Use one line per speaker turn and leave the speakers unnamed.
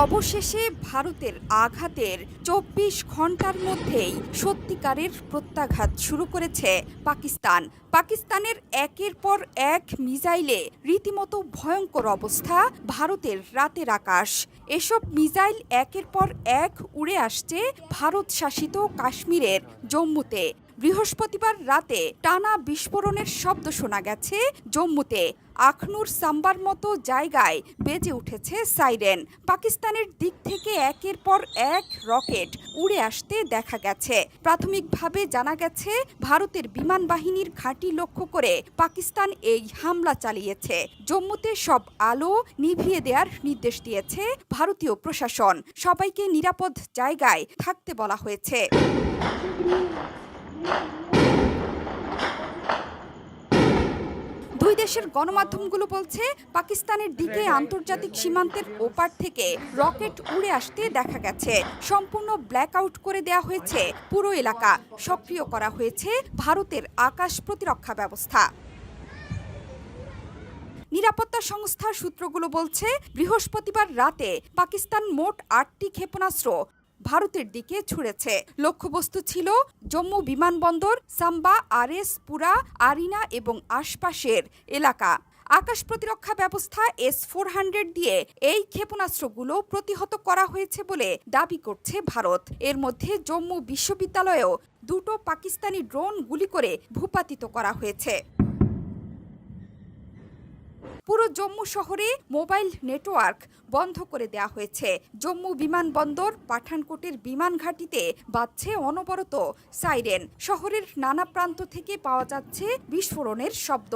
অবশেষে ভারতের আঘাতের ২৪ ঘন্টার মধ্যেই সত্যিকারের প্রত্যাঘাত শুরু করেছে পাকিস্তানের একের পর এক মিসাইলে রীতিমতো ভয়ঙ্কর অবস্থা ভারতের রাতের আকাশ। এসব মিসাইল একের পর এক উড়ে আসছে ভারত শাসিত কাশ্মীরের জম্মুতে। বৃহস্পতিবার রাতে টানা বিস্ফোরণের শব্দ শোনা গেছে জম্মুতে। আখনুর সাম্বার মতো জায়গায় বেজে উঠেছে সাইরেন। পাকিস্তানের দিক থেকে একের পর এক রকেট উড়ে আসতে দেখা গেছে। প্রাথমিকভাবে জানা গেছে ভারতের বিমান বাহিনীর ঘাঁটি লক্ষ্য করে পাকিস্তান এই হামলা চালিয়েছে। জম্মুতে সব আলো নিভিয়ে দেওয়ার নির্দেশ দিয়েছে ভারতীয় প্রশাসন। সবাইকে নিরাপদ জায়গায় থাকতে বলা হয়েছে। দুই দেশের গণমাধ্যমগুলো বলছে, পাকিস্তানের দিকে আন্তর্জাতিক সীমান্তের ওপার থেকে রকেট উড়ে আসতে দেখা গেছে। সম্পূর্ণ ব্ল্যাক আউট করে দেওয়া হয়েছে পুরো এলাকা। সক্রিয় করা হয়েছে ভারতের আকাশ প্রতিরক্ষা ব্যবস্থা। নিরাপত্তা সংস্থার সূত্রগুলো বলছে, বৃহস্পতিবার রাতে পাকিস্তান মোট ৮টি ক্ষেপণাস্ত্র ভারতের দিকে ছুড়েছে। লক্ষ্যবস্তু ছিল জম্মু বিমানবন্দর, সাম্বা, আরএস পুরা, আরিনা এবং আশপাশের এলাকা। আকাশ প্রতিরক্ষা ব্যবস্থা S-400 দিয়ে এই ক্ষেপণাস্ত্রগুলো প্রতিহত করা হয়েছে বলে দাবি করছে ভারত। এর মধ্যে জম্মু বিশ্ববিদ্যালয়েও দুটো পাকিস্তানি ড্রোন গুলি করে ভূপাতিত করা হয়েছে। পুরো জম্মু শহরে মোবাইল নেটওয়ার্ক বন্ধ করে দেওয়া হয়েছে। জম্মু বিমানবন্দর, পাঠানকোটের বিমান ঘাঁটিতে বাজছে অনবরত সাইরেন। শহরের নানা প্রান্ত থেকে পাওয়া যাচ্ছে বিস্ফোরণের শব্দ।